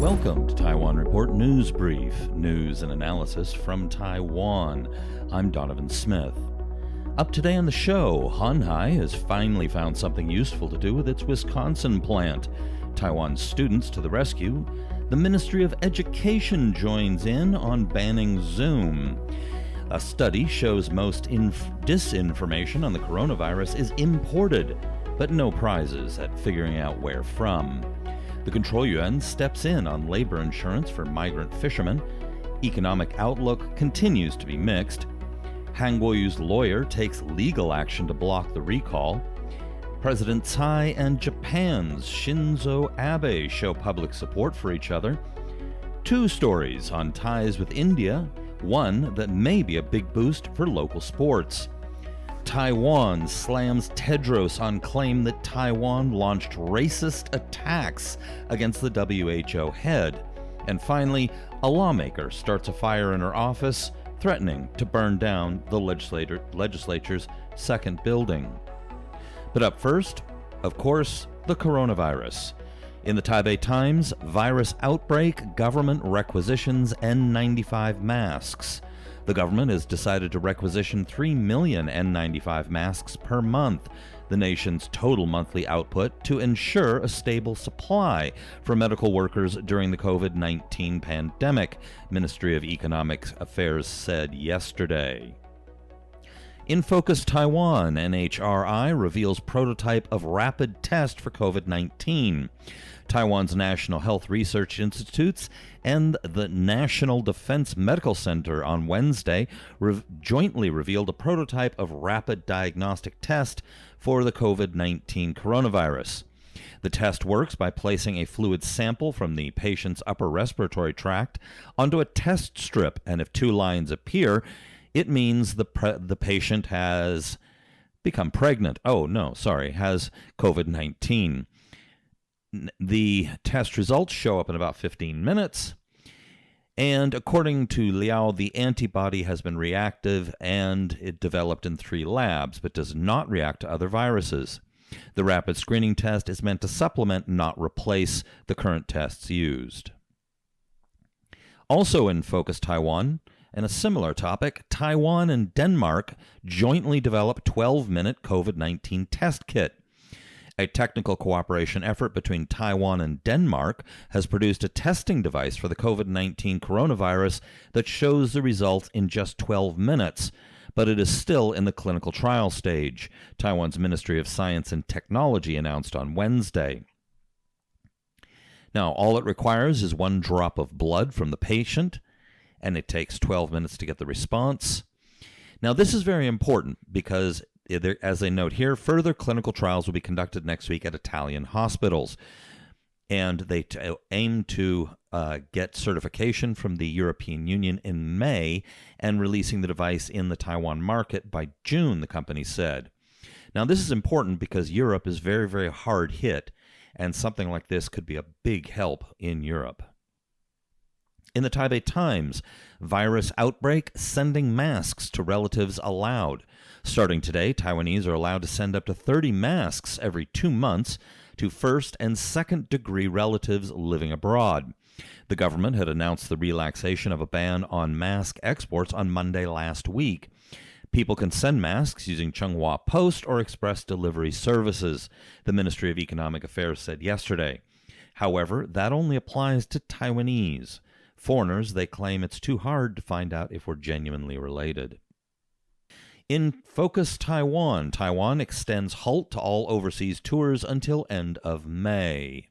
Welcome to Taiwan Report News Brief, news and analysis from Taiwan. I'm Donovan Smith. Up today on the show, Hon Hai has finally found something useful to do with its Wisconsin plant. Taiwan students to the rescue. The Ministry of Education joins in on banning Zoom. A study shows most disinformation on the coronavirus is imported, but no prizes at figuring out where from. The control Yuan steps in on labor insurance for migrant fishermen. Economic outlook continues to be mixed. Kuo-yu's lawyer takes legal action to block the recall. President Tsai and Japan's Shinzo Abe show public support for each other. Two stories on ties with India, one that may be a big boost for local sports. Taiwan slams Tedros on claim that Taiwan launched racist attacks against the WHO head. And finally, a lawmaker starts a fire in her office, threatening to burn down the legislature's second building. But up first, of course, the coronavirus. In the Taipei Times, virus outbreak, government requisitions N95 masks. The government has decided to requisition 3 million N95 masks per month, the nation's total monthly output, to ensure a stable supply for medical workers during the COVID-19 pandemic, Ministry of Economic Affairs said yesterday. In Focus Taiwan, NHRI reveals prototype of rapid test for COVID-19. Taiwan's National Health Research Institutes and the National Defense Medical Center on Wednesday jointly revealed a prototype of rapid diagnostic test for the COVID-19 coronavirus. The test works by placing a fluid sample from the patient's upper respiratory tract onto a test strip, and if two lines appear, it means the patient has become pregnant. Has COVID-19. The test results show up in about 15 minutes. And according to Liao, the antibody has been reactive and it developed in 3 labs, but does not react to other viruses. The rapid screening test is meant to supplement, not replace, the current tests used. Also in Focus Taiwan, and a similar topic, Taiwan and Denmark jointly developed 12-minute COVID-19 test kit. A technical cooperation effort between Taiwan and Denmark has produced a testing device for the COVID-19 coronavirus that shows the results in just 12 minutes, but it is still in the clinical trial stage, Taiwan's Ministry of Science and Technology announced on Wednesday. Now, all it requires is 1 drop of blood from the patient, and it takes 12 minutes to get the response. Now, this is very important because, as they note here, further clinical trials will be conducted next week at Italian hospitals, and they aim to get certification from the European Union in May and releasing the device in the Taiwan market by June, the company said. Now, this is important because Europe is very, very hard hit, and something like this could be a big help in Europe. In the Taipei Times, virus outbreak, sending masks to relatives allowed. Starting today, Taiwanese are allowed to send up to 30 masks every 2 months to first and second degree relatives living abroad. The government had announced the relaxation of a ban on mask exports on Monday last week. People can send masks using Changhua Post or Express Delivery Services, the Ministry of Economic Affairs said yesterday. However, that only applies to Taiwanese. Foreigners, they claim it's too hard to find out if we're genuinely related. In Focus Taiwan, Taiwan extends halt to all overseas tours until end of May.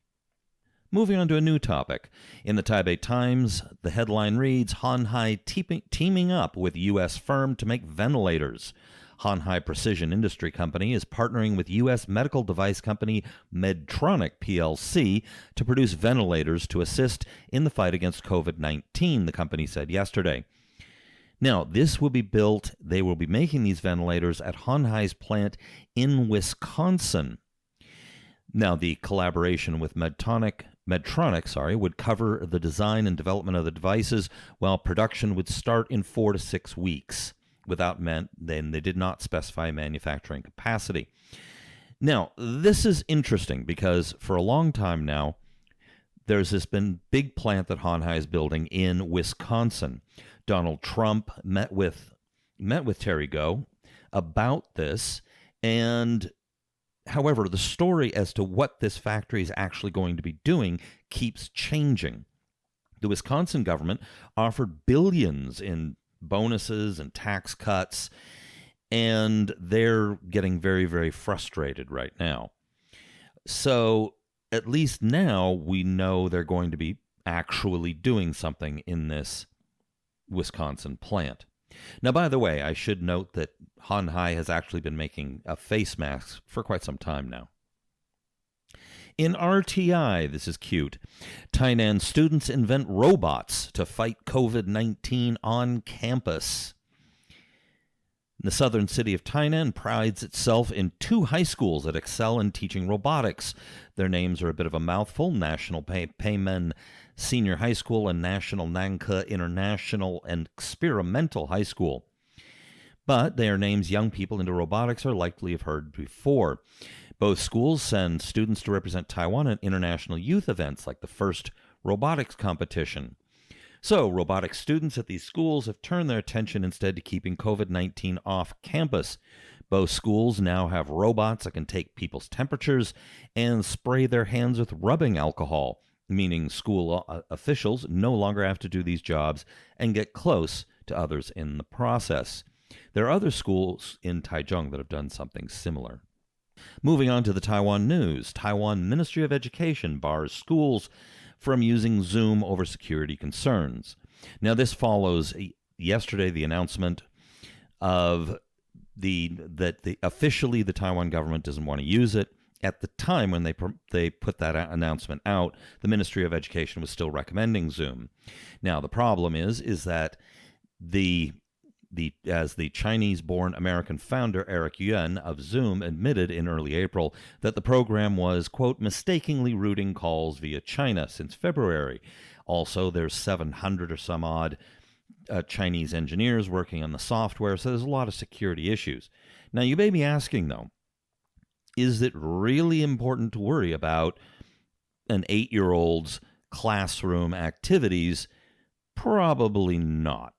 Moving on to a new topic. In the Taipei Times, the headline reads, Hon Hai teaming up with U.S. firm to make ventilators. Hon Hai Precision Industry Company is partnering with U.S. medical device company Medtronic plc to produce ventilators to assist in the fight against COVID-19, the company said yesterday. Now, this will be built, they will be making these ventilators at Hon Hai's plant in Wisconsin. Now, the collaboration with Medtronic would cover the design and development of the devices, while production would start in 4 to 6 weeks. Then they did not specify manufacturing capacity. Now, this is interesting because for a long time now, There's this big plant that Hon Hai is building in Wisconsin. Donald Trump met with Terry Go about this, and however, the story as to what this factory is actually going to be doing keeps changing. The Wisconsin government offered billions in bonuses and tax cuts, and they're getting very, very frustrated right now. So at least now we know they're going to be actually doing something in this Wisconsin plant. Now, by the way, I should note that Hon Hai has actually been making a face mask for quite some time now. In RTI, this is cute, Tainan students invent robots to fight COVID-19 on campus. The southern city of Tainan prides itself in 2 high schools that excel in teaching robotics. Their names are a bit of a mouthful: National Peimen Senior High School and National Nanke International and Experimental High School. But they are names young people into robotics are likely have heard before. Both schools send students to represent Taiwan at international youth events like the first robotics competition. So, robotics students at these schools have turned their attention instead to keeping COVID-19 off campus. Both schools now have robots that can take people's temperatures and spray their hands with rubbing alcohol, meaning school officials no longer have to do these jobs and get close to others in the process. There are other schools in Taichung that have done something similar. Moving on to the Taiwan news, Taiwan Ministry of Education bars schools from using Zoom over security concerns. Now, this follows yesterday the announcement of that officially the Taiwan government doesn't want to use it. At the time when they put that announcement out, the Ministry of Education was still recommending Zoom. Now, the problem is that as the Chinese-born American founder Eric Yuan of Zoom admitted in early April that the program was, quote, mistakenly routing calls via China since February. Also, there's 700 or some odd Chinese engineers working on the software, so there's a lot of security issues. Now, you may be asking, though, is it really important to worry about an 8-year-old's classroom activities? Probably not.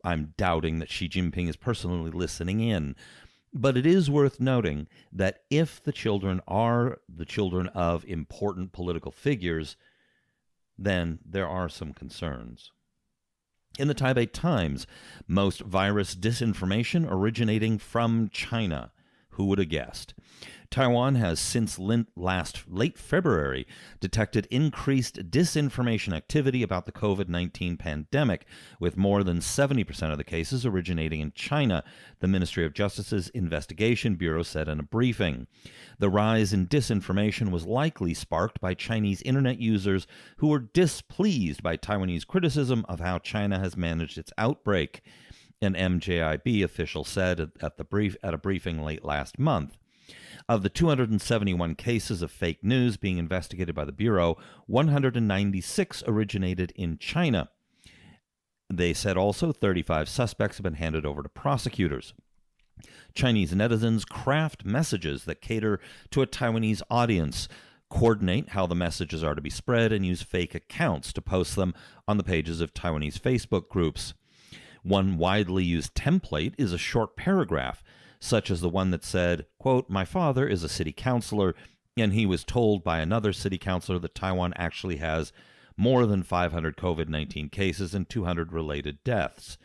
I'm doubting that Xi Jinping is personally listening in. But it is worth noting that if the children are the children of important political figures, then there are some concerns. In the Taipei Times, most virus disinformation originating from China. Who would have guessed? Taiwan has since late February detected increased disinformation activity about the COVID-19 pandemic, with more than 70% of the cases originating in China, the Ministry of Justice's Investigation Bureau said in a briefing. The rise in disinformation was likely sparked by Chinese internet users who were displeased by Taiwanese criticism of how China has managed its outbreak, an MJIB official said at a briefing late last month. Of the 271 cases of fake news being investigated by the Bureau, 196 originated in China. They said also 35 suspects have been handed over to prosecutors. Chinese netizens craft messages that cater to a Taiwanese audience, coordinate how the messages are to be spread, and use fake accounts to post them on the pages of Taiwanese Facebook groups. One widely used template is a short paragraph, such as the one that said, quote, my father is a city councilor, and he was told by another city councilor that Taiwan actually has more than 500 COVID-19 cases and 200 related deaths.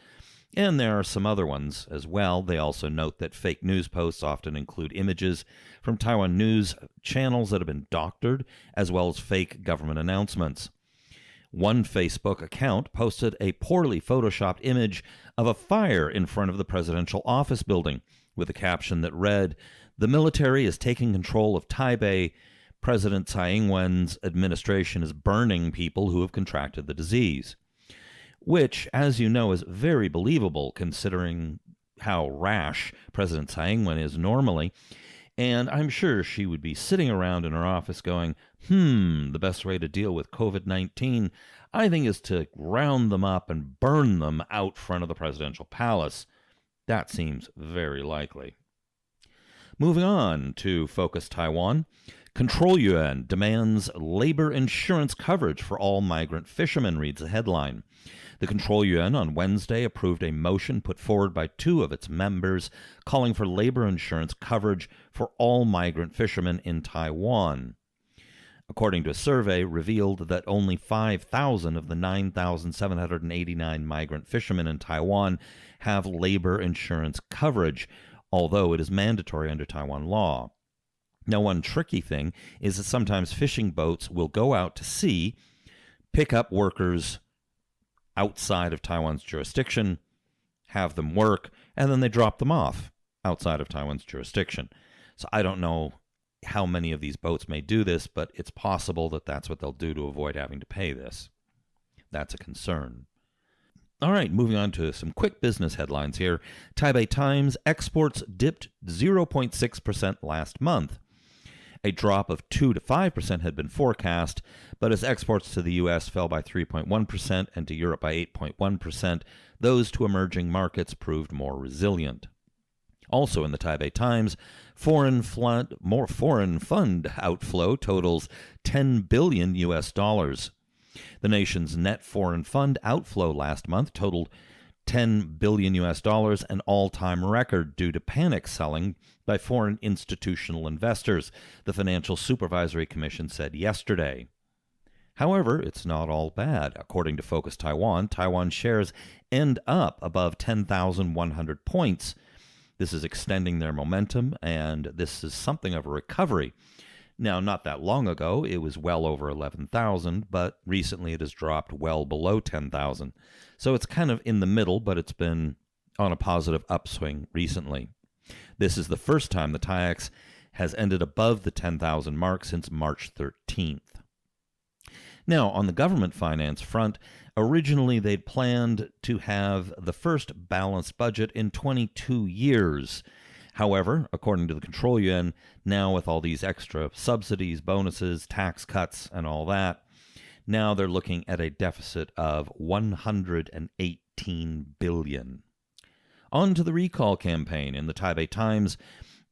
And there are some other ones as well. They also note that fake news posts often include images from Taiwan news channels that have been doctored, as well as fake government announcements. One Facebook account posted a poorly photoshopped image of a fire in front of the presidential office building, with a caption that read, the military is taking control of Taipei. President Tsai Ing-wen's administration is burning people who have contracted the disease. Which, as you know, is very believable considering how rash President Tsai Ing-wen is normally. And I'm sure she would be sitting around in her office going, the best way to deal with COVID-19, I think, is to round them up and burn them out front of the presidential palace. That seems very likely. Moving on to Focus Taiwan, Control Yuan demands labor insurance coverage for all migrant fishermen, reads the headline. The Control Yuan on Wednesday approved a motion put forward by two of its members calling for labor insurance coverage for all migrant fishermen in Taiwan. According to a survey, revealed that only 5,000 of the 9,789 migrant fishermen in Taiwan have labor insurance coverage, although it is mandatory under Taiwan law. Now, one tricky thing is that sometimes fishing boats will go out to sea, pick up workers outside of Taiwan's jurisdiction, have them work, and then they drop them off outside of Taiwan's jurisdiction. So I don't know how many of these boats may do this, but it's possible that that's what they'll do to avoid having to pay this. That's a concern. All right, moving on to some quick business headlines here. Taipei Times, exports dipped 0.6% last month. A drop of 2 to 5% had been forecast, but as exports to the U.S. fell by 3.1% and to Europe by 8.1%, those to emerging markets proved more resilient. Also in the Taipei Times, foreign fund outflow totals $10 billion U.S. dollars. The nation's net foreign fund outflow last month totaled $10 billion U.S. dollars, an all-time record due to panic selling by foreign institutional investors, the Financial Supervisory Commission said yesterday. However, it's not all bad. According to Focus Taiwan, Taiwan shares end up above 10,100 points. This is extending their momentum, and this is something of a recovery. Now, not that long ago, it was well over 11,000, but recently it has dropped well below 10,000. So it's kind of in the middle, but it's been on a positive upswing recently. This is the first time the TAIEX has ended above the 10,000 mark since March 13th. Now, on the government finance front, originally they'd planned to have the first balanced budget in 22 years. However, according to the Control Yuan, now with all these extra subsidies, bonuses, tax cuts, and all that, now they're looking at a deficit of $118 billion. On to the recall campaign. In the Taipei Times,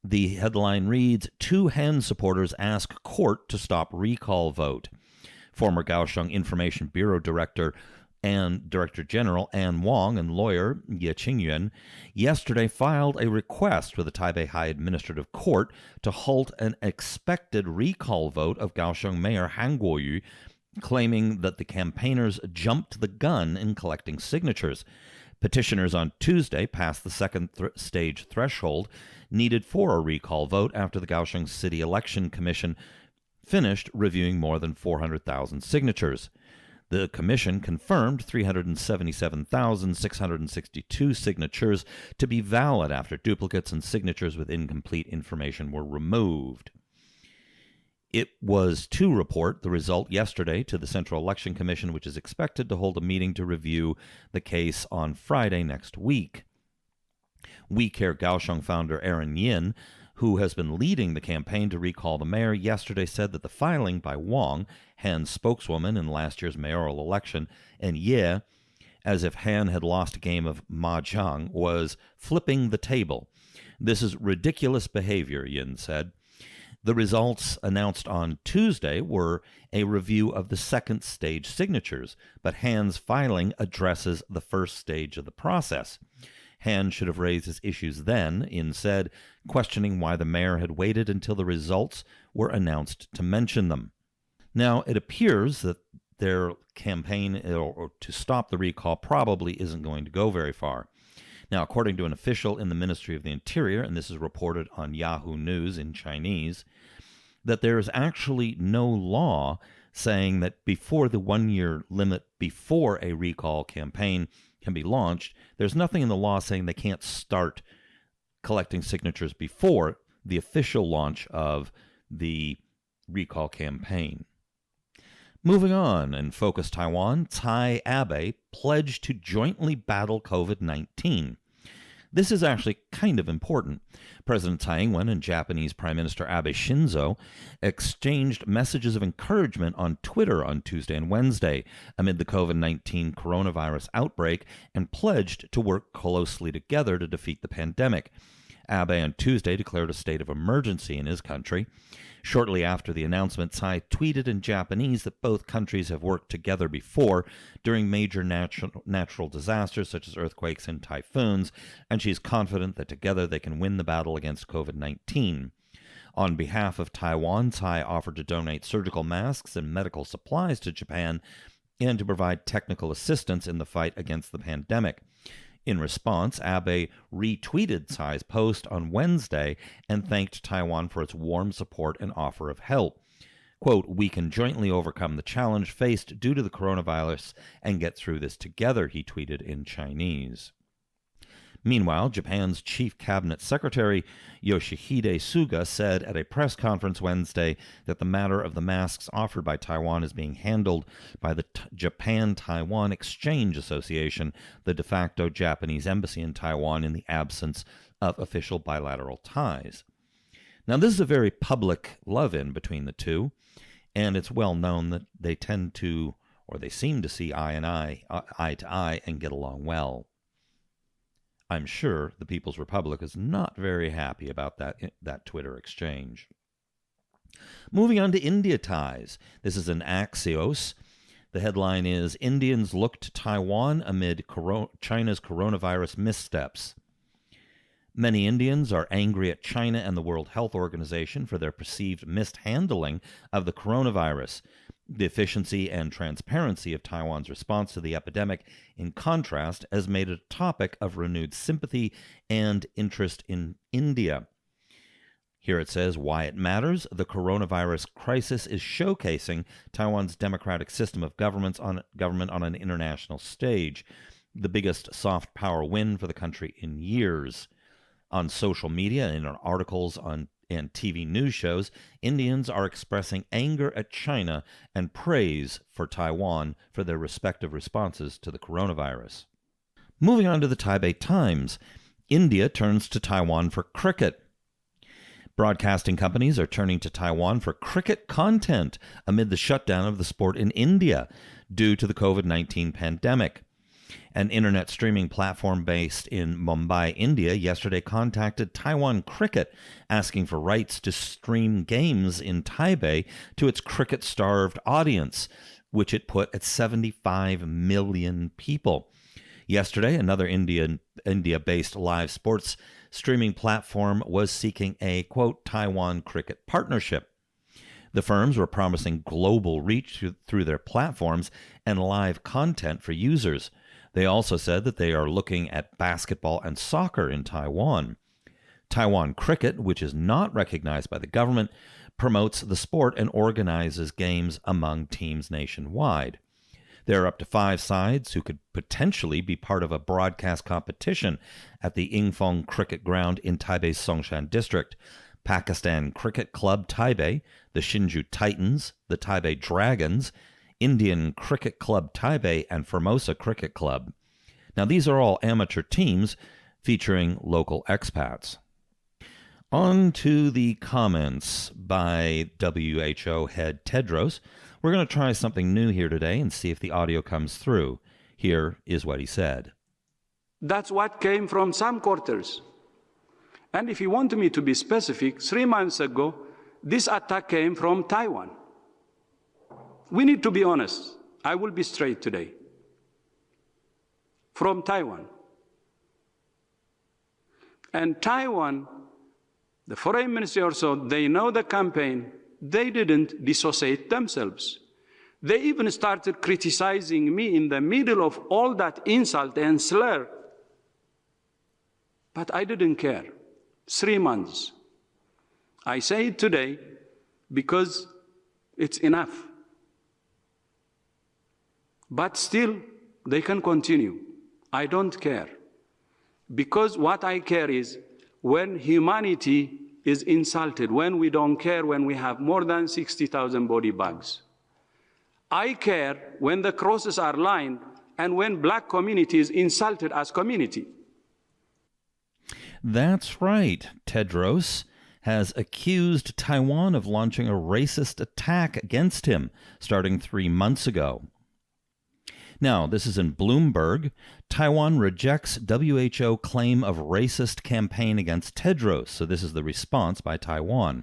the headline reads, 2 Han supporters ask court to stop recall vote. Former Kaohsiung Information Bureau Director and Director General Anne Wong and lawyer Ye Qingyuan yesterday filed a request with the Taipei High Administrative Court to halt an expected recall vote of Kaohsiung Mayor Han Kuo-yu, claiming that the campaigners jumped the gun in collecting signatures. Petitioners on Tuesday passed the second stage threshold needed for a recall vote after the Kaohsiung City Election Commission finished reviewing more than 400,000 signatures. The commission confirmed 377,662 signatures to be valid after duplicates and signatures with incomplete information were removed. It was to report the result yesterday to the Central Election Commission, which is expected to hold a meeting to review the case on Friday next week. We Care Kaohsiung founder Aaron Yin, who has been leading the campaign to recall the mayor, yesterday said that the filing by Wong, Han's spokeswoman in last year's mayoral election, and Ye, as if Han had lost a game of mahjong, was flipping the table. This is ridiculous behavior, Yin said. The results announced on Tuesday were a review of the second stage signatures, but Han's filing addresses the first stage of the process. Han should have raised his issues then, Yin said, questioning why the mayor had waited until the results were announced to mention them. Now, it appears that their campaign or to stop the recall probably isn't going to go very far. Now, according to an official in the Ministry of the Interior, and this is reported on Yahoo News in Chinese, that there is actually no law saying that before the 1-year limit before a recall campaign can be launched, there's nothing in the law saying they can't start collecting signatures before the official launch of the recall campaign. Moving on, and Focus Taiwan, Tsai Abe pledged to jointly battle COVID-19. This is actually kind of important. President Tsai Ing-wen and Japanese Prime Minister Abe Shinzo exchanged messages of encouragement on Twitter on Tuesday and Wednesday amid the COVID-19 coronavirus outbreak and pledged to work closely together to defeat the pandemic. Abe on Tuesday declared a state of emergency in his country. Shortly after the announcement, Tsai tweeted in Japanese that both countries have worked together before during major natural disasters such as earthquakes and typhoons, and she's confident that together they can win the battle against COVID-19. On behalf of Taiwan, Tsai offered to donate surgical masks and medical supplies to Japan and to provide technical assistance in the fight against the pandemic. In response, Abe retweeted Tsai's post on Wednesday and thanked Taiwan for its warm support and offer of help. Quote, "We can jointly overcome the challenge faced due to the coronavirus and get through this together," he tweeted in Chinese. Meanwhile, Japan's Chief Cabinet Secretary Yoshihide Suga said at a press conference Wednesday that the matter of the masks offered by Taiwan is being handled by the Japan-Taiwan Exchange Association, the de facto Japanese embassy in Taiwan, in the absence of official bilateral ties. Now, this is a very public love-in between the two, and it's well known that they tend to, or they seem to see eye to eye and get along well. I'm sure the People's Republic is not very happy about that Twitter exchange. Moving on to India ties. This is an Axios. The headline is, "Indians look to Taiwan amid China's coronavirus missteps." Many Indians are angry at China and the World Health Organization for their perceived mishandling of the coronavirus. The efficiency and transparency of Taiwan's response to the epidemic, in contrast, has made it a topic of renewed sympathy and interest in India. Here it says, "Why it matters. The coronavirus crisis is showcasing Taiwan's democratic system of government on an international stage, the biggest soft power win for the country in years." On social media and in articles and TV news shows, Indians are expressing anger at China and praise for Taiwan for their respective responses to the coronavirus. Moving on to the Taipei Times, India turns to Taiwan for cricket. Broadcasting companies are turning to Taiwan for cricket content amid the shutdown of the sport in India due to the COVID-19 pandemic. An internet streaming platform based in Mumbai, India, yesterday contacted Taiwan Cricket asking for rights to stream games in Taipei to its cricket-starved audience, which it put at 75 million people. Yesterday, another India-based live sports streaming platform was seeking a, quote, Taiwan Cricket partnership. The firms were promising global reach through their platforms and live content for users. They also said that they are looking at basketball and soccer in Taiwan. Taiwan Cricket, which is not recognized by the government, promotes the sport and organizes games among teams nationwide. There are up to 5 sides who could potentially be part of a broadcast competition at the Yingfeng Cricket Ground in Taipei's Songshan District. Pakistan Cricket Club Taipei, the Hsinchu Titans, the Taipei Dragons, Indian Cricket Club Taipei, and Formosa Cricket Club. Now, these are all amateur teams featuring local expats. On to the comments by WHO head Tedros. We're going to try something new here today and see if the audio comes through. Here is what he said. That's what came from some quarters. And if you want me to be specific, 3 months ago, this attack came from Taiwan. We need to be honest. I will be straight today. From Taiwan. And Taiwan, the foreign ministry also, they know the campaign. They didn't dissociate themselves. They even started criticizing me in the middle of all that insult and slur. But I didn't care. 3 months. I say it today because it's enough. But still, they can continue. I don't care. Because what I care is when humanity is insulted, when we don't care, when we have more than 60,000 body bags. I care when the crosses are lined and when black community is insulted as community. That's right. Tedros has accused Taiwan of launching a racist attack against him starting 3 months ago. Now, this is in Bloomberg. Taiwan rejects WHO claim of racist campaign against Tedros. So this is the response by Taiwan.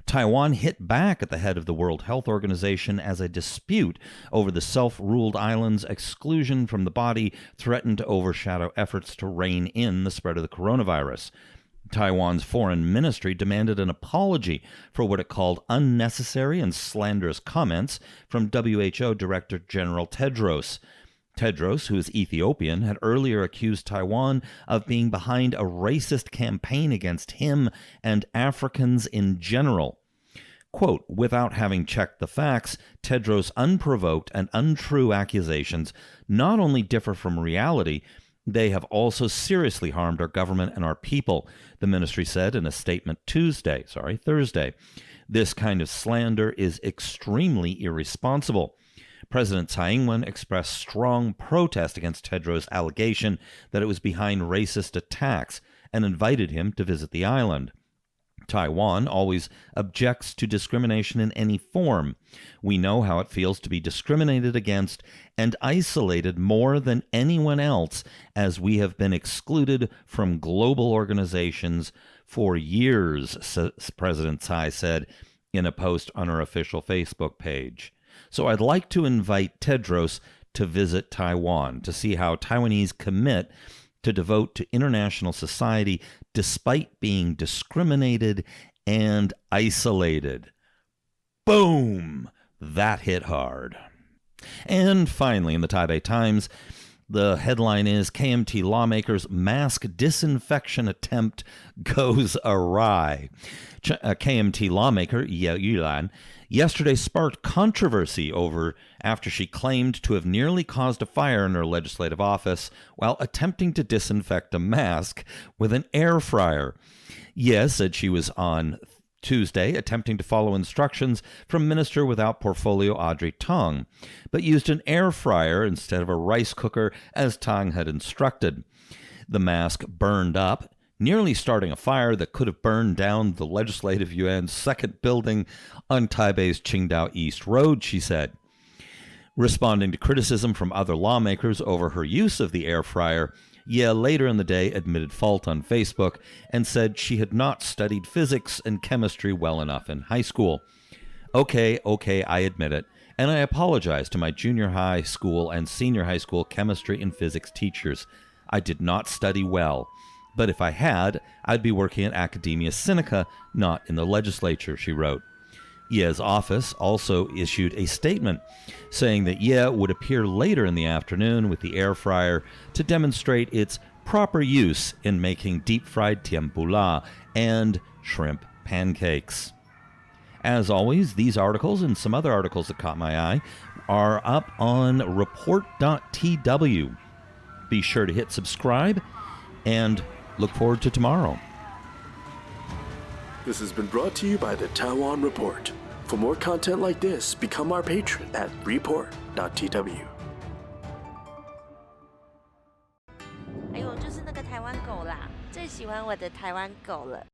Taiwan hit back at the head of the World Health Organization as a dispute over the self-ruled island's exclusion from the body threatened to overshadow efforts to rein in the spread of the coronavirus. Taiwan's foreign ministry demanded an apology for what it called unnecessary and slanderous comments from WHO Director General Tedros. Tedros, who is Ethiopian, had earlier accused Taiwan of being behind a racist campaign against him and Africans in general. Quote, without having checked the facts, Tedros' unprovoked and untrue accusations not only differ from reality, they have also seriously harmed our government and our people, the ministry said in a statement Thursday. This kind of slander is extremely irresponsible. President Tsai expressed strong protest against Tedros' allegation that it was behind racist attacks and invited him to visit the island. Taiwan always objects to discrimination in any form. We know how it feels to be discriminated against and isolated more than anyone else, as we have been excluded from global organizations for years, President Tsai said in a post on her official Facebook page. So I'd like to invite Tedros to visit Taiwan to see how Taiwanese commit to devote to international society despite being discriminated and isolated. Boom! That hit hard. And finally, in the Taipei Times, the headline is KMT lawmakers' mask disinfection attempt goes awry. KMT lawmaker Yuan yesterday sparked controversy after she claimed to have nearly caused a fire in her legislative office while attempting to disinfect a mask with an air fryer. Ye said she was on Tuesday attempting to follow instructions from Minister without Portfolio Audrey Tang, but used an air fryer instead of a rice cooker as Tang had instructed. The mask burned up, nearly starting a fire that could have burned down the Legislative Yuan's second building on Taipei's Qingdao East Road, she said. Responding to criticism from other lawmakers over her use of the air fryer, Ye later in the day admitted fault on Facebook and said she had not studied physics and chemistry well enough in high school. Okay, I admit it, and I apologize to my junior high school and senior high school chemistry and physics teachers. I did not study well, but if I had, I'd be working at Academia Sinica, not in the legislature, she wrote. Ye's office also issued a statement saying that Ye would appear later in the afternoon with the air fryer to demonstrate its proper use in making deep-fried tempura and shrimp pancakes. As always, these articles and some other articles that caught my eye are up on report.tw. Be sure to hit subscribe and look forward to tomorrow. This has been brought to you by the Taiwan Report. For more content like this, become our patron at report.tw. 哎呦，就是那个台湾狗啦，最喜欢我的台湾狗了。